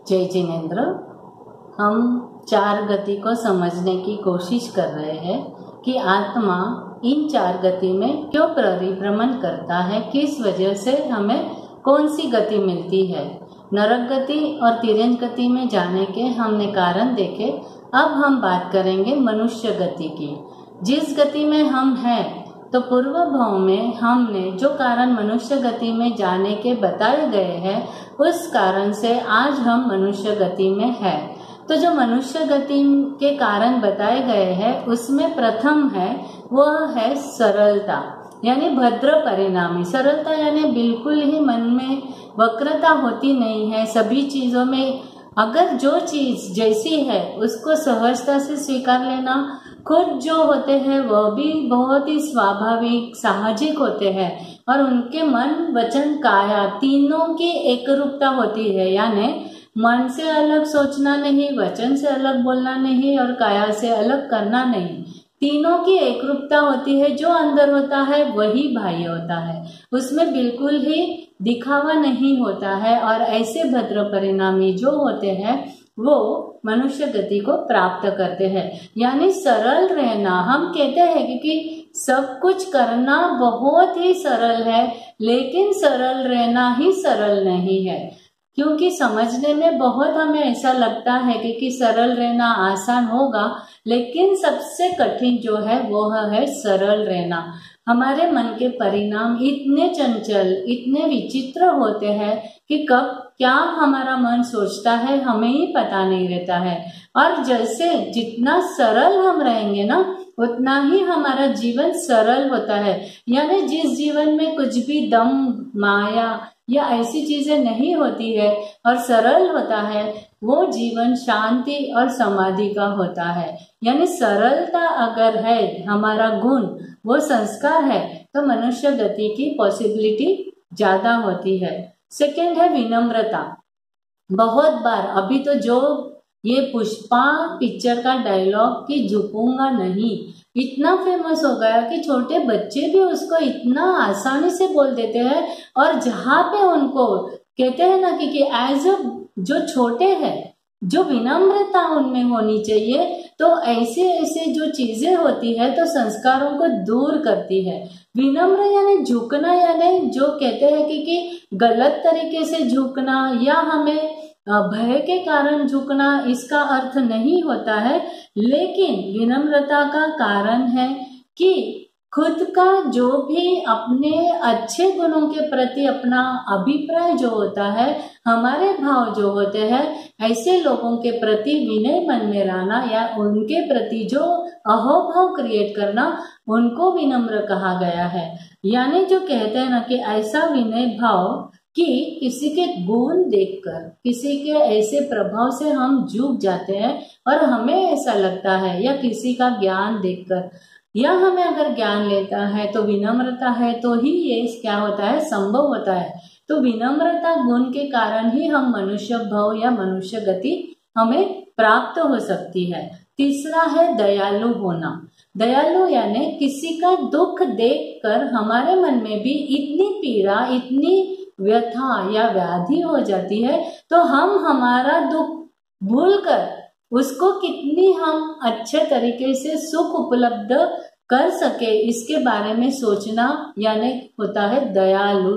जय जिनेन्द्र। हम चार गति को समझने की कोशिश कर रहे हैं कि आत्मा इन चार गति में क्यों परिभ्रमण करता है, किस वजह से हमें कौन सी गति मिलती है। नरक गति और तिर्यंच गति में जाने के हमने कारण देखे। अब हम बात करेंगे मनुष्य गति की। जिस गति में हम हैं, तो पूर्व भाव में हमने जो कारण मनुष्य गति में जाने के बताए गए हैं, उस कारण से आज हम मनुष्य गति में है। तो जो मनुष्य गति के कारण बताए गए हैं, उसमें प्रथम है वह है सरलता, यानी भद्र परिणामी। सरलता यानी बिल्कुल ही मन में वक्रता होती नहीं है। सभी चीजों में अगर जो चीज जैसी है उसको सहजता से स्वीकार लेना, खुद जो होते हैं वह भी बहुत ही स्वाभाविक सामाजिक होते हैं और उनके मन वचन काया तीनों की एकरूपता होती है। यानी मन से अलग सोचना नहीं, वचन से अलग बोलना नहीं और काया से अलग करना नहीं, तीनों की एकरूपता होती है। जो अंदर होता है वही बाह्य होता है, उसमें बिल्कुल ही दिखावा नहीं होता है। और ऐसे भद्र परिणामी जो होते हैं वो मनुष्य गति को प्राप्त करते हैं। यानी सरल रहना, हम कहते हैं क्योंकि सब कुछ करना बहुत ही सरल है, लेकिन सरल रहना ही सरल नहीं है। क्योंकि समझने में बहुत हमें ऐसा लगता है कि सरल रहना आसान होगा, लेकिन सबसे कठिन जो है वो है सरल रहना। हमारे मन के परिणाम इतने चंचल, इतने विचित्र होते हैं कि कब क्या हमारा मन सोचता है हमें ही पता नहीं रहता है। और जैसे जितना सरल हम रहेंगे ना, उतना ही हमारा जीवन सरल होता है। यानी जिस जीवन में कुछ भी दम, माया या ऐसी चीजें नहीं होती है और सरल होता है, वो जीवन शांति और समाधि का होता है। यानी सरलता अगर है हमारा गुण, वो संस्कार है, तो मनुष्य गति की पॉसिबिलिटी ज्यादा होती है। सेकेंड है विनम्रता। बहुत बार अभी तो जो ये पुष्पा पिक्चर का डायलॉग कि झुकूंगा नहीं इतना फेमस हो गया कि छोटे बच्चे भी उसको इतना आसानी से बोल देते हैं। और जहाँ पे उनको कहते हैं ना कि एज जो छोटे हैं, जो विनम्रता उनमें होनी चाहिए, तो ऐसे ऐसे जो चीजें होती है तो संस्कारों को दूर करती है। विनम्र यानी झुकना, यानी जो कहते हैं कि गलत तरीके से झुकना या हमें भय के कारण झुकना, इसका अर्थ नहीं होता है। लेकिन विनम्रता का कारण है कि खुद का जो भी अपने अच्छे गुणों के प्रति अपना अभिप्राय जो होता है, हमारे भाव जो होते हैं, ऐसे लोगों के प्रति विनय मन में रहना या उनके प्रति जो अहोभाव क्रिएट करना, उनको विनम्र कहा गया है। यानी जो कहते हैं ना कि ऐसा विनय भाव कि किसी के गुण देखकर, किसी के ऐसे प्रभाव से हम झुक जाते हैं और हमें ऐसा लगता है, या किसी का ज्ञान देखकर, या हमें अगर ज्ञान लेता है तो विनम्रता है तो ही ये क्या होता है, संभव होता है। तो विनम्रता गुण के कारण ही हम मनुष्य भाव या मनुष्य गति हमें प्राप्त हो सकती है। तीसरा है दयालु होना। दयालु यानी किसी का दुख देखकर हमारे मन में भी इतनी पीड़ा, इतनी व्यथा या व्याधि हो जाती है, तो हम हमारा दुख भूलकर उसको कितनी हम अच्छे तरीके से सुख उपलब्ध कर सके, इसके बारे में सोचना, यानी होता है दयालु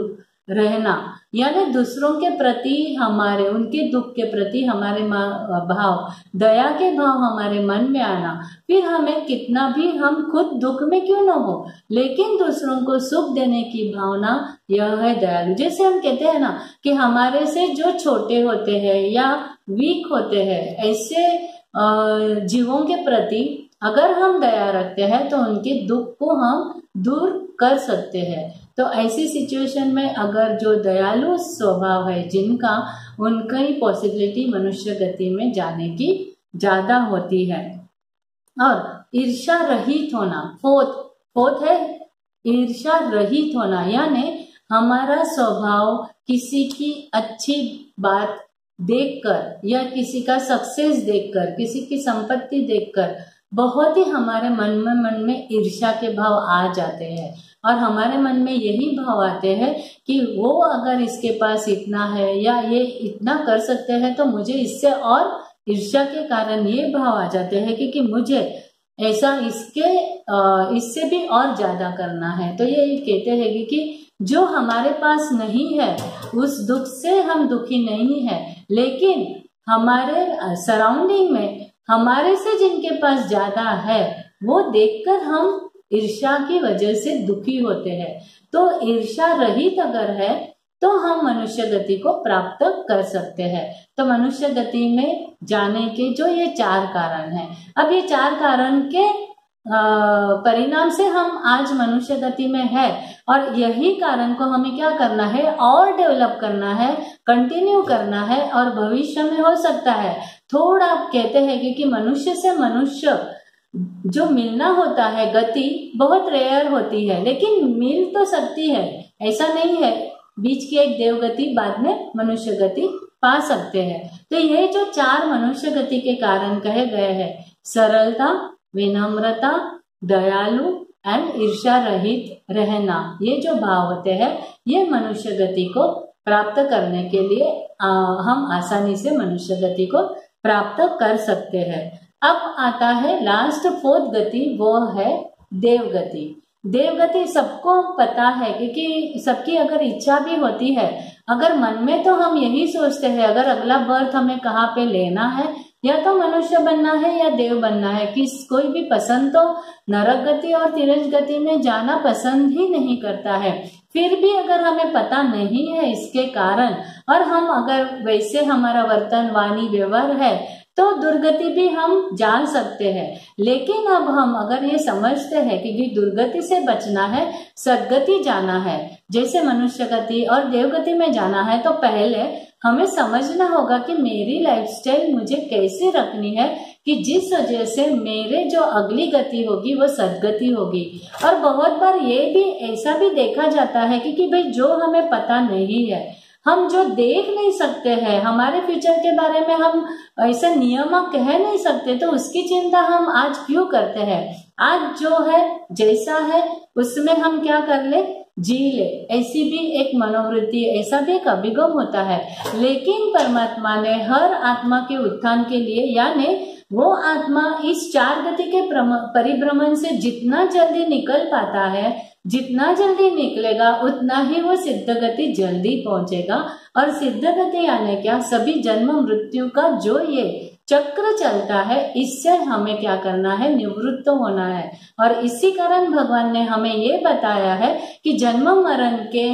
रहना। यानी दूसरों के प्रति हमारे, उनके दुख के प्रति हमारे भाव, दया के भाव हमारे मन में आना। फिर हमें कितना भी हम खुद दुख में क्यों न हो, लेकिन दूसरों को सुख देने की भावना, यह है दयालु। जैसे हम कहते हैं ना कि हमारे से जो छोटे होते हैं या वीक होते हैं, ऐसे जीवों के प्रति अगर हम दया रखते हैं तो उनके दुख को हम दूर कर सकते हैं। तो ऐसी सिचुएशन में अगर जो दयालु स्वभाव है जिनका, उनका ही पॉसिबिलिटी मनुष्य गति में जाने की ज्यादा होती है। और ईर्ष्या रहित होना, फोर्थ है ईर्ष्या रहित होना। यानी हमारा स्वभाव किसी की अच्छी बात देखकर या किसी का सक्सेस देखकर, किसी की संपत्ति देखकर बहुत ही हमारे मन में ईर्ष्या के भाव आ जाते हैं और हमारे मन में यही भाव आते हैं कि वो अगर इसके पास इतना है या ये इतना कर सकते हैं तो मुझे इससे, और ईर्ष्या के कारण ये भाव आ जाते हैं कि मुझे ऐसा इससे भी और ज्यादा करना है। तो ये कहते हैं कि जो हमारे पास नहीं है उस दुख से हम दुखी नहीं है, लेकिन हमारे सराउंडिंग में हमारे से जिनके पास ज्यादा है वो देखकर हम ईर्ष्या की वजह से दुखी होते हैं। तो ईर्ष्या रहित अगर है तो हम मनुष्य गति को प्राप्त कर सकते हैं। तो मनुष्य गति में जाने के जो ये 4 कारण हैं, अब ये 4 कारण के परिणाम से हम आज मनुष्य गति में है, और यही कारण को हमें क्या करना है, और डेवलप करना है, कंटिन्यू करना है, और भविष्य में हो सकता है थोड़ा कहते हैं कि मनुष्य से मनुष्य जो मिलना होता है गति बहुत रेयर होती है, लेकिन मिल तो सकती है, ऐसा नहीं है। बीच की एक देव गति बाद में मनुष्य गति पा सकते हैं। तो ये जो 4 मनुष्य गति के कारण कहे गए हैं, सरलता, विनम्रता, दयालु एंड ईर्ष्या रहित रहना, ये जो भाव होते हैं ये मनुष्य गति को प्राप्त करने के लिए हम आसानी से मनुष्य गति को प्राप्त कर सकते हैं। अब आता है लास्ट 4th गति, वो है देव गति। देवगति सबको पता है क्योंकि सबकी अगर इच्छा भी होती है, अगर मन में तो हम यही सोचते हैं अगर अगला बर्थ हमें कहाँ पे लेना है, या तो मनुष्य बनना है या देव बनना है। कोई भी पसंद तो नरक गति और तिरछ गति में जाना पसंद ही नहीं करता है। फिर भी अगर हमें पता नहीं है इसके कारण, और हम अगर वैसे हमारा वर्तन वाणी व्यवहार है तो दुर्गति भी हम जान सकते हैं। लेकिन अब हम अगर ये समझते हैं कि दुर्गति से बचना है, सद्गति जाना है, जैसे मनुष्य गति और देवगति में जाना है, तो पहले हमें समझना होगा कि मेरी लाइफस्टाइल मुझे कैसे रखनी है कि जिस वजह से मेरे जो अगली गति होगी वो सद्गति होगी। और बहुत बार ये भी ऐसा भी देखा जाता है कि भाई जो हमें पता नहीं है, हम जो देख नहीं सकते हैं, हमारे फ्यूचर के बारे में हम ऐसा नियम कह नहीं सकते, तो उसकी चिंता हम आज क्यों करते हैं। आज जो है जैसा है उसमें हम क्या कर ले, जी ले, ऐसी भी एक मनोवृत्ति, ऐसा भी एक अभिगम होता है। लेकिन परमात्मा ने हर आत्मा के उत्थान के लिए, यानी वो आत्मा इस 4 गति के परिभ्रमण से जितना जल्दी निकल पाता है, जितना जल्दी निकलेगा उतना ही वो सिद्ध गति जल्दी पहुंचेगा। और सिद्ध गति यानी क्या, सभी जन्म मृत्यु का जो ये चक्र चलता है, इससे हमें क्या करना है, निवृत्त होना है। और इसी कारण भगवान ने हमें ये बताया है कि जन्म मरण के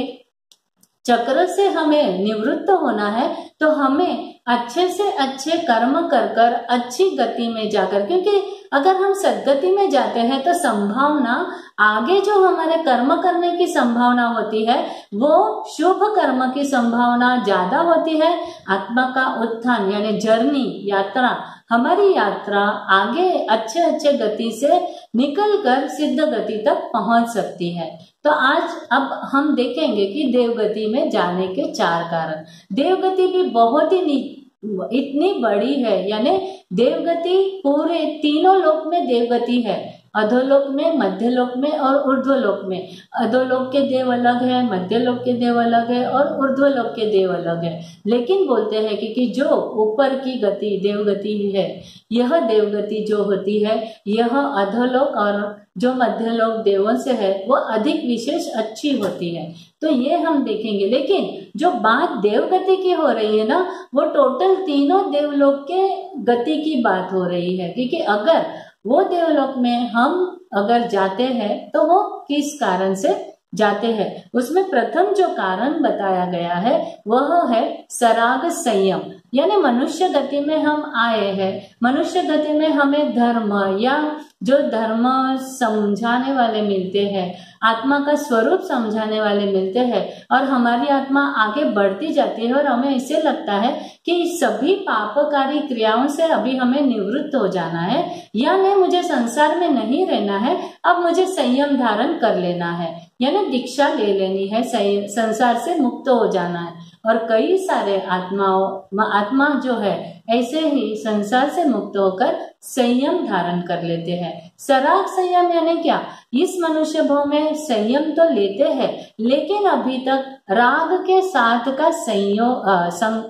चक्र से हमें निवृत्त होना है, तो हमें अच्छे से अच्छे कर्म कर कर अच्छी गति में जाकर, क्योंकि अगर हम सद्गति में जाते हैं तो संभावना आगे जो हमारे कर्म करने की संभावना होती है वो शुभ कर्म की संभावना ज्यादा होती है। आत्मा का उत्थान यानी जर्नी, यात्रा, हमारी यात्रा आगे अच्छे अच्छे गति से निकलकर सिद्ध गति तक पहुंच सकती है। तो आज अब हम देखेंगे कि देवगति में जाने के 4 कारण। देवगति भी बहुत ही इतनी बड़ी है, यानी देवगति पूरे तीनों लोक में देवगति है, अधोलोक में, मध्यलोक में और ऊर्ध्वलोक में। अधोलोक के देव अलग है, मध्यलोक के देव अलग है और ऊर्ध्वलोक के देव अलग है। लेकिन बोलते हैं कि जो ऊपर की गति देवगति है, यह देवगति जो होती है, यह अधोलोक और जो मध्यलोक देवों से है वो अधिक विशेष अच्छी होती है। तो ये हम देखेंगे। लेकिन जो बात देवगति की हो रही है ना, वो टोटल तीनों देवलोक के गति की बात हो रही है। क्योंकि अगर वो देवलोक में हम अगर जाते हैं तो वो किस कारण से जाते हैं, उसमें प्रथम जो कारण बताया गया है वह है सराग संयम। यानी मनुष्य गति में हम आए हैं, मनुष्य गति में हमें धर्म या जो धर्म समझाने वाले मिलते हैं, आत्मा का स्वरूप समझाने वाले मिलते हैं, और हमारी आत्मा आगे बढ़ती जाती है और हमें ऐसे लगता है कि सभी पापकारी क्रियाओं से अभी हमें निवृत्त हो जाना है, यानी मुझे संसार में नहीं रहना है, अब मुझे संयम धारण कर लेना है, यानी दीक्षा ले लेनी है, संसार से मुक्त हो जाना है। और कई सारे आत्मा जो है ऐसे ही संसार से मुक्त होकर संयम धारण कर लेते हैं। सराग संयम यानी क्या? इस मनुष्य भाव में संयम तो लेते हैं, लेकिन अभी तक राग के साथ का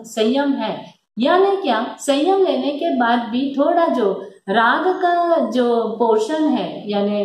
संयम है। यानी क्या? संयम लेने के बाद भी थोड़ा जो राग का जो पोर्शन है, यानी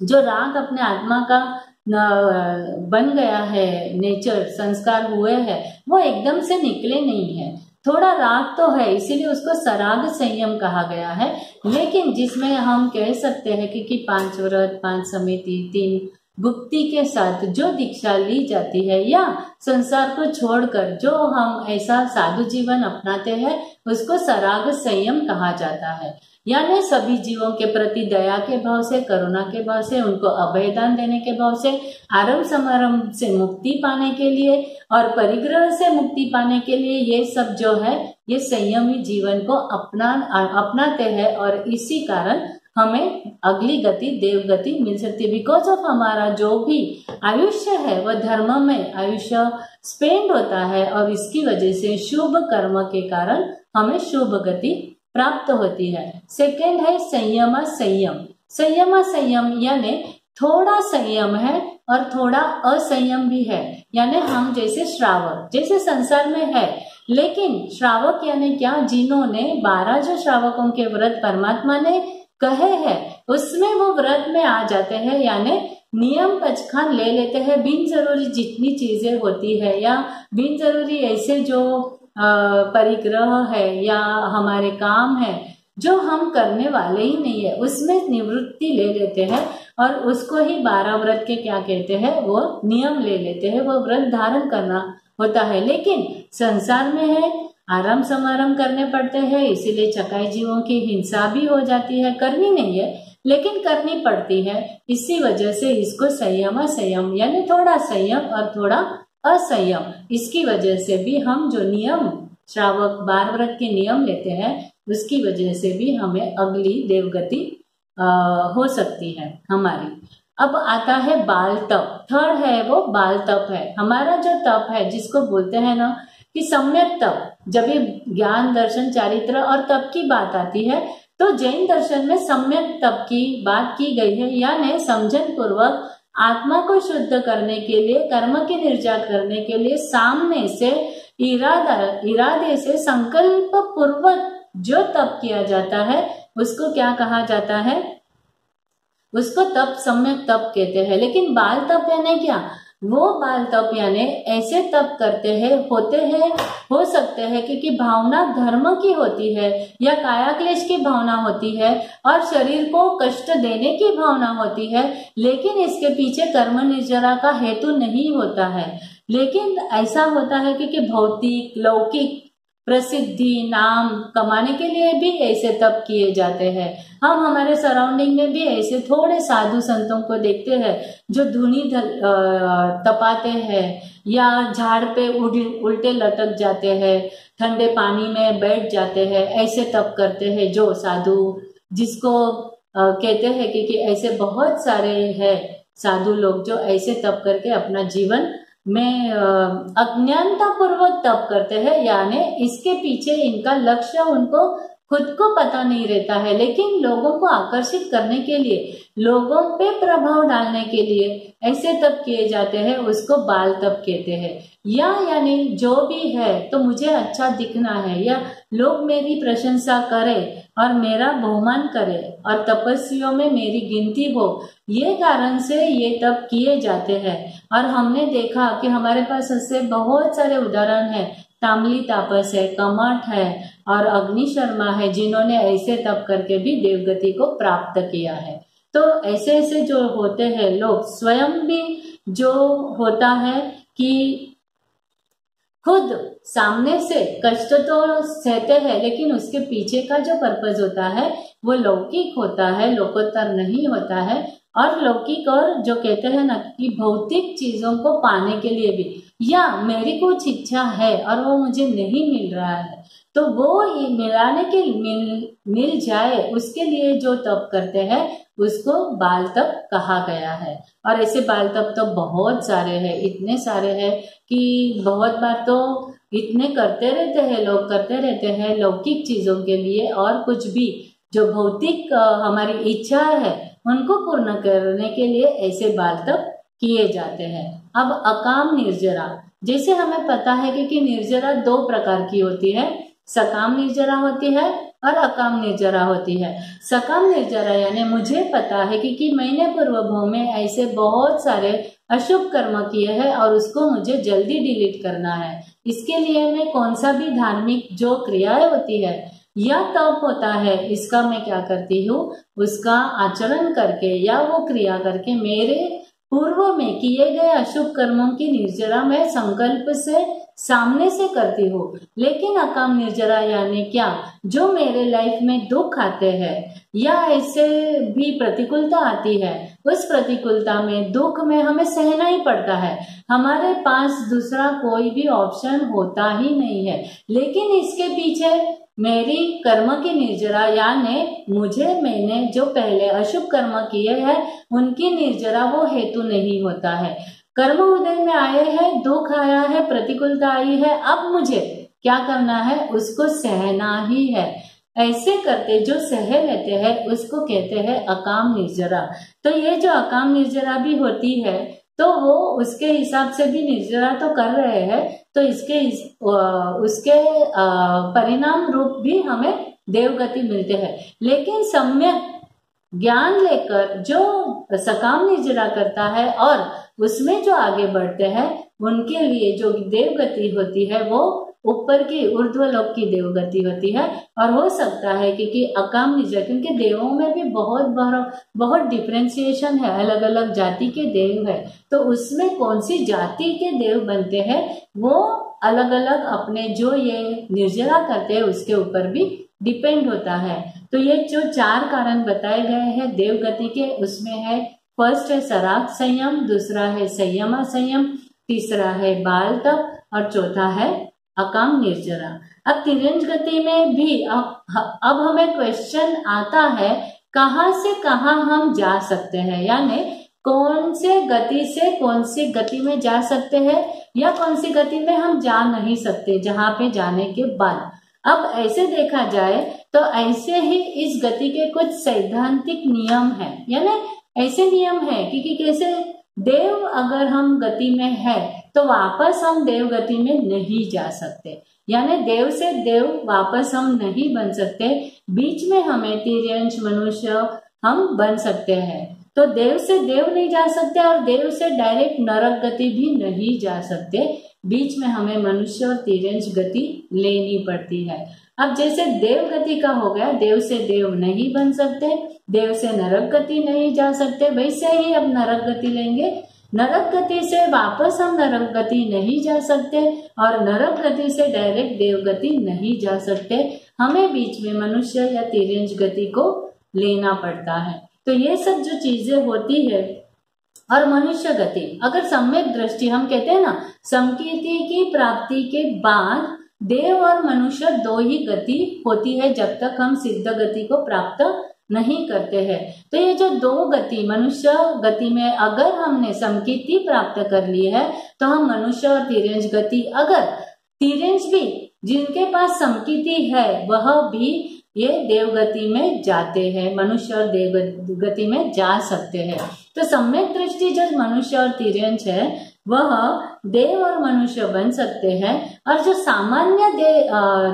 जो राग अपने आत्मा का बन गया है, नेचर संस्कार हुए हैं, वो एकदम से निकले नहीं है। थोड़ा राग तो है, इसीलिए उसको सराग संयम कहा गया है। लेकिन जिसमें हम कह सकते हैं कि 5 व्रत, 5 समिति, 3 गुप्ती के साथ जो दीक्षा ली जाती है, या संसार को छोड़कर जो हम ऐसा साधु जीवन अपनाते हैं, उसको सराग संयम कहा जाता है। यानी सभी जीवों के प्रति दया के भाव से, करुणा के भाव से, उनको अभयदान देने के भाव से, आरंभ समारंभ से मुक्ति पाने के लिए और परिग्रह से मुक्ति पाने के लिए, ये सब जो है ये संयमी जीवन को अपनाते हैं। और इसी कारण हमें अगली गति देव गति मिल सकती है। बिकॉज ऑफ हमारा जो भी आयुष्य है वह धर्म में आयुष्य स्पेंड होता है, और इसकी वजह से शुभ कर्म के कारण हमें शुभ गति प्राप्त होती है। सेकेंड है संयम संयम यानी थोड़ा संयम है और थोड़ा असंयम भी है। यानी हम जैसे श्रावक जैसे संसार में है, लेकिन श्रावक यानी क्या? जिन्होंने 12 जो श्रावकों के व्रत परमात्मा ने कहे हैं उसमें वो व्रत में आ जाते हैं, यानी नियम पचखान ले लेते हैं। बिन जरूरी जितनी चीजें होती है या बिन जरूरी ऐसे जो परिग्रह है या हमारे काम है जो हम करने वाले ही नहीं है, उसमें निवृत्ति ले लेते हैं और उसको ही 12 व्रत के क्या कहते हैं, वो नियम ले लेते हैं, वो व्रत धारण करना होता है। लेकिन संसार में है आराम समारंभ करने पड़ते हैं, इसीलिए चकाई जीवों की हिंसा भी हो जाती है। करनी नहीं है लेकिन करनी पड़ती है, इसी वजह से इसको संयम यानी थोड़ा संयम और थोड़ा असंयम, इसकी वजह से भी हम जो नियम श्रावक 12 व्रत के नियम लेते हैं उसकी वजह से भी हमें अगली देवगति हो सकती है हमारी। अब आता है बाल तप। थर्ड है वो बाल तप है। हमारा जो तप है जिसको बोलते हैं ना कि सम्यक तप, जब ये ज्ञान दर्शन चारित्र और तप की बात आती है तो जैन दर्शन में सम्यक तप की बात की गई है। यानी समझन पूर्वक आत्मा को शुद्ध करने के लिए, कर्म की निर्जा करने के लिए सामने से इरादे से संकल्प पूर्वक जो तप किया जाता है उसको क्या कहा जाता है? उसको तप सम्यक तप कहते हैं। लेकिन बाल तप यानी क्या? वो बाल तप यानी ऐसे तप करते हैं, होते हैं, हो सकते हैं क्योंकि भावना धर्म की होती है या काया क्लेश की भावना होती है और शरीर को कष्ट देने की भावना होती है, लेकिन इसके पीछे कर्म निर्जरा का हेतु नहीं होता है। लेकिन ऐसा होता है क्योंकि भौतिक लौकिक प्रसिद्धि नाम कमाने के लिए भी ऐसे तप किए जाते हैं। हम हमारे सराउंडिंग में भी ऐसे थोड़े साधु संतों को देखते हैं जो धुनी तपाते हैं या झाड़ पे उल्टे लटक जाते हैं, ठंडे पानी में बैठ जाते हैं, ऐसे तप करते हैं जो साधु, जिसको कहते हैं कि ऐसे बहुत सारे हैं साधु लोग जो ऐसे तप करके अपना जीवन में अज्ञानता पूर्वक तप करते हैं। यानी इसके पीछे इनका लक्ष्य उनको खुद को पता नहीं रहता है, लेकिन लोगों को आकर्षित करने के लिए, लोगों पे प्रभाव डालने के लिए ऐसे तप किए जाते हैं, उसको बाल तप कहते हैं। या यानी जो भी है तो मुझे अच्छा दिखना है या लोग मेरी प्रशंसा करें और मेरा बहुमान करे और तपस्वियों में मेरी गिनती हो, ये कारण से ये तप किए जाते हैं। और हमने देखा कि हमारे पास ऐसे बहुत सारे उदाहरण हैं। तामली तापस है, कमठ है और अग्नि शर्मा है, जिन्होंने ऐसे तप करके भी देवगति को प्राप्त किया है। तो ऐसे ऐसे जो होते हैं लोग, स्वयं भी जो होता है कि खुद सामने से कष्ट तो सहते हैं, लेकिन उसके पीछे का जो पर्पज होता है वो लौकिक होता है, लोकोत्तर नहीं होता है। और लौकिक और जो कहते हैं ना कि भौतिक चीजों को पाने के लिए भी, या मेरी कुछ इच्छा है और वो मुझे नहीं मिल रहा है, तो वो मिलाने के मिल जाए उसके लिए जो तप करते हैं उसको बाल तप कहा गया है। और ऐसे बाल तप तो बहुत सारे हैं, इतने सारे हैं कि बहुत बार तो इतने करते रहते हैं लोग, करते रहते हैं लौकिक चीजों के लिए, और कुछ भी जो भौतिक हमारी इच्छा है उनको पूर्ण करने के लिए ऐसे बाल तप किए जाते हैं। अब अकाम निर्जरा, जैसे हमें पता है कि निर्जरा दो प्रकार की होती है, सकाम निर्जरा होती है और अकाम निर्जरा होती है। सकाम निर्जरा यानी मुझे पता है कि मैंने पूर्व भाव में ऐसे बहुत सारे अशुभ कर्म किए हैं और उसको मुझे जल्दी डिलीट करना है। इसके लिए मैं कौन सा भी धार्मिक जो क्रियाएं होती है या तप होता है, इसका मैं क्या करती हूँ, उसका आचरण करके या वो क्रिया करके मेरे पूर्व में किए गए अशुभ कर्मों की निर्जरा मैं संकल्प से सामने से करती हूँ। लेकिन अकाम निर्जरा यानी क्या, जो मेरे लाइफ में दुख आते हैं या ऐसे भी प्रतिकूलता आती है, उस प्रतिकूलता में दुख में हमें सहना ही पड़ता है, हमारे पास दूसरा कोई भी ऑप्शन होता ही नहीं है। लेकिन इसके पीछे मेरी कर्म की निर्जरा यानी मैंने जो पहले अशुभ कर्म किए हैं उनकी निर्जरा वो हेतु नहीं होता है। कर्म उदय में आए हैं, दुख आया है, प्रतिकूलता आई है, अब मुझे क्या करना है, उसको सहना ही है। ऐसे करते जो सह लेते हैं उसको कहते हैं अकाम निर्जरा। तो ये जो अकाम निर्जरा भी होती है तो वो उसके हिसाब से भी निर्जरा तो कर रहे हैं, तो उसके परिणाम रूप भी हमें देवगति मिलते हैं। लेकिन सम्यक ज्ञान लेकर जो सकाम निर्जरा करता है और उसमें जो आगे बढ़ते हैं उनके लिए जो देवगति होती है वो ऊपर की ऊर्ध्वलोक की देवगति होती है। और हो सकता है कि अकाम निर्जरा, क्योंकि देवों में भी बहुत डिफ्रेंसिएशन है, अलग अलग जाति के देव है, तो उसमें कौन सी जाति के देव बनते हैं वो अलग अलग अपने जो ये निर्जरा करते हैं उसके ऊपर भी डिपेंड होता है। तो ये जो 4 कारण बताए गए हैं देवगति के, उसमें है फर्स्ट है सराग संयम, दूसरा है संयमा संयम, तीसरा है बाल तप और चौथा है अकाम निर्जरा। अब तिर्यंज गति में भी अब हमें क्वेश्चन आता है कहाँ से कहाँ हम जा सकते हैं, यानी कौन से गति से कौन सी गति में जा सकते हैं या कौन सी गति में हम जा नहीं सकते जहाँ पे जाने के बाद। अब ऐसे देखा जाए तो ऐसे ही इस गति के कुछ सैद्धांतिक नियम है, यानी ऐसे नियम है कि कैसे देव अगर हम गति में है तो वापस हम देव गति में नहीं जा सकते, यानी देव से देव वापस हम नहीं बन सकते, बीच में हमें तिर्यंश मनुष्य हम बन सकते हैं। तो देव से देव नहीं जा सकते और देव से डायरेक्ट नरक गति भी नहीं जा सकते, बीच में हमें मनुष्य और तिर्यंश गति लेनी पड़ती है। अब जैसे देव गति का हो गया, देव से देव नहीं बन सकते, देव से नरक गति नहीं जा सकते, वैसे ही अब नरक गति लेंगे। नरक गति से वापस हम नरक गति नहीं जा सकते और नरक गति से डायरेक्ट देव गति नहीं जा सकते, हमें बीच में मनुष्य या तिर्यंश गति को लेना पड़ता है। तो ये सब जो चीजें होती है, और मनुष्य गति अगर सम्यक दृष्टि, हम कहते हैं ना समकीर्ति की प्राप्ति के बाद देव और मनुष्य 2 ही गति होती है जब तक हम सिद्ध गति को प्राप्त नहीं करते हैं। तो ये जो 2 गति मनुष्य गति में अगर हमने समकीर्ति प्राप्त कर ली है तो हम मनुष्य और तिर्यंश गति, अगर तिर्यंश भी जिनके पास समकीर्ति है वह भी ये देवगति में जाते हैं, मनुष्य और देव गति में जा सकते हैं। तो सम्यक दृष्टि जो मनुष्य और तिर्यंश है वह देव और मनुष्य बन सकते हैं, और जो सामान्य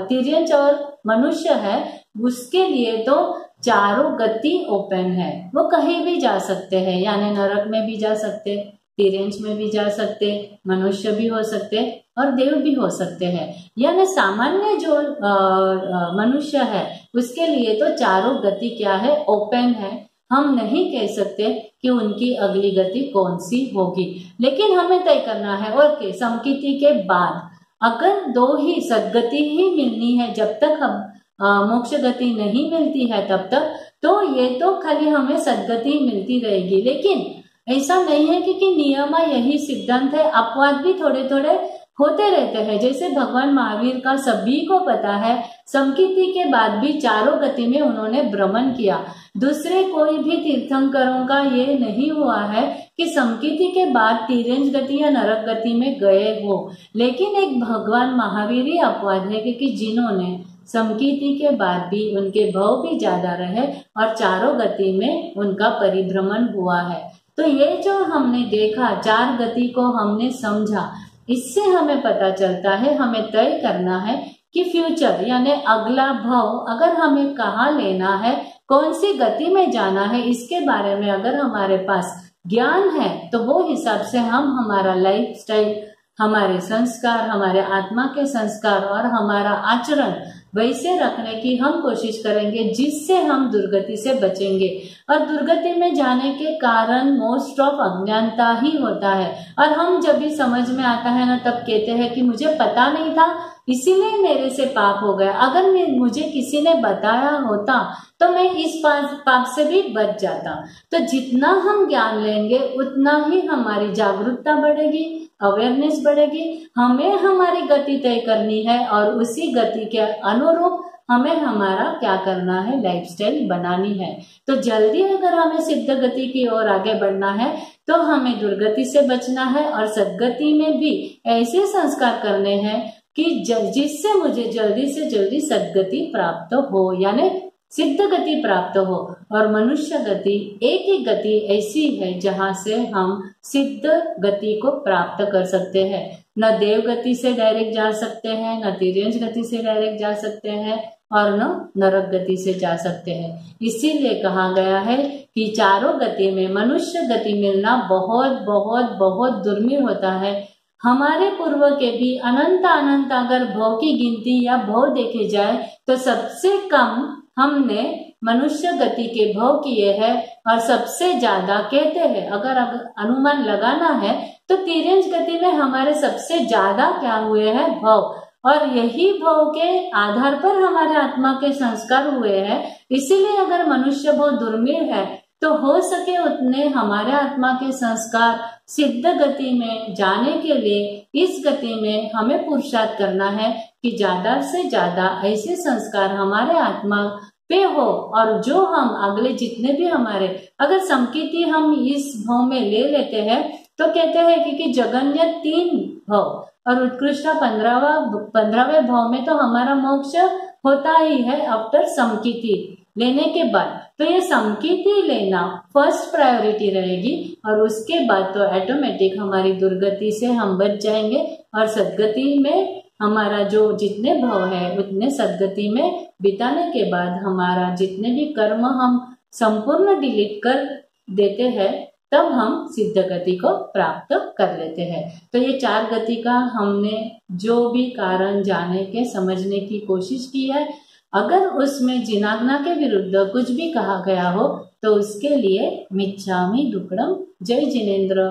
तिर्यंश और मनुष्य है उसके लिए तो चारों गति ओपन है, वो कहीं भी जा सकते हैं, यानी नरक में भी जा सकते, तिर्यंश में भी जा सकते, मनुष्य भी हो सकते और देव भी हो सकते हैं। यानी सामान्य जो मनुष्य है उसके लिए तो चारों गति क्या है, ओपन है। हम नहीं कह सकते कि उनकी अगली गति कौन सी होगी, लेकिन हमें तय करना है और समकीर्ति के बाद अगर 2 ही सदगति ही मिलनी है, जब तक हम मोक्ष गति नहीं मिलती है तब तक तो ये तो खाली हमें सदगति मिलती रहेगी। लेकिन ऐसा नहीं है कि नियम यही सिद्धांत है। अपवाद भी थोड़े थोड़े होते रहते हैं। जैसे भगवान महावीर का सभी को पता है, समकीर्ति के बाद भी चारों गति में उन्होंने भ्रमण किया। दूसरे कोई भी तीर्थंकरों का ये नहीं हुआ है कि समकीर्ति के बाद तिर्यंज गति या नरक गति में गए हो। लेकिन एक भगवान महावीर ही अपवाद है कि जिन्होंने समकीर्ति के बाद भी उनके भाव भी ज्यादा रहे और चारों गति में उनका परिभ्रमण हुआ है। तो ये जो हमने देखा, चार गति को हमने समझा, इससे हमें पता चलता है, हमें तय करना है कि फ्यूचर यानी अगला भाव अगर हमें कहाँ लेना है, कौन सी गति में जाना है, इसके बारे में अगर हमारे पास ज्ञान है तो वो हिसाब से हम हमारा लाइफस्टाइल, हमारे संस्कार, हमारे आत्मा के संस्कार और हमारा आचरण वैसे रखने की हम कोशिश करेंगे जिससे हम दुर्गति से बचेंगे। और दुर्गति में जाने के कारण मोस्ट ऑफ अज्ञानता ही होता है। और हम जब भी समझ में आता है ना, तब कहते हैं कि मुझे पता नहीं था इसीलिए मेरे से पाप हो गया। अगर मुझे किसी ने बताया होता तो मैं इस पाप से भी बच जाता। तो जितना हम ज्ञान लेंगे उतना ही हमारी जागरूकता बढ़ेगी, अवेयरनेस बढ़ेगी। हमें हमारी गति तय करनी है और उसी गति के अनुरूप हमें हमारा क्या करना है, लाइफस्टाइल बनानी है। तो जल्दी अगर हमें सिद्ध गति की ओर आगे बढ़ना है तो हमें दुर्गति से बचना है और सद्गति में भी ऐसे संस्कार करने हैं कि जिससे मुझे जल्दी से जल्दी सद्गति प्राप्त हो, यानी सिद्ध गति प्राप्त हो। और मनुष्य गति एक ही गति ऐसी है जहां से हम सिद्ध गति को प्राप्त कर सकते हैं। न देव गति से डायरेक्ट जा सकते हैं, न तिर्यंज गति से डायरेक्ट जा सकते हैं और न नरक गति से जा सकते हैं। इसीलिए कहा गया है कि चारों गति में मनुष्य गति मिलना बहुत बहुत बहुत दुर्मिल होता है। हमारे पूर्व के भी अनंत अगर भव की गिनती या भव देखे जाए तो सबसे कम हमने मनुष्य गति के भव किए हैं और सबसे ज्यादा कहते हैं, अगर अनुमान लगाना है तो तिर्यंज गति में हमारे सबसे ज्यादा क्या हुए हैं, भव। और यही भव के आधार पर हमारे आत्मा के संस्कार हुए हैं। इसीलिए अगर मनुष्य भव दुर्मिल है तो हो सके उतने हमारे आत्मा के संस्कार सिद्ध गति में जाने के लिए इस गति में हमें पुरुषार्थ करना है कि ज्यादा से ज्यादा ऐसे संस्कार हमारे आत्मा पे हो। और जो हम अगले जितने भी हमारे, अगर समकीर्ति हम इस भाव में ले लेते हैं तो कहते हैं कि जगन्य 3 भाव और उत्कृष्ट 15वें भाव में तो हमारा मोक्ष होता ही है आफ्टर समकीर्ति लेने के बाद। तो ये समकीर्ति लेना फर्स्ट प्रायोरिटी रहेगी और उसके बाद तो ऑटोमेटिक हमारी दुर्गति से हम बच जाएंगे और सद्गति में हमारा जो जितने भाव है उतने सद्गति में बिताने के बाद हमारा जितने भी कर्म हम संपूर्ण डिलीट कर देते हैं, तब हम सिद्ध गति को प्राप्त कर लेते हैं। तो ये 4 गति का हमने जो भी कारण जाने के समझने की कोशिश की है। अगर उसमें जिनाग्ना के विरुद्ध कुछ भी कहा गया हो तो उसके लिए मिच्छामि दुक्कडम। जय जिनेन्द्र।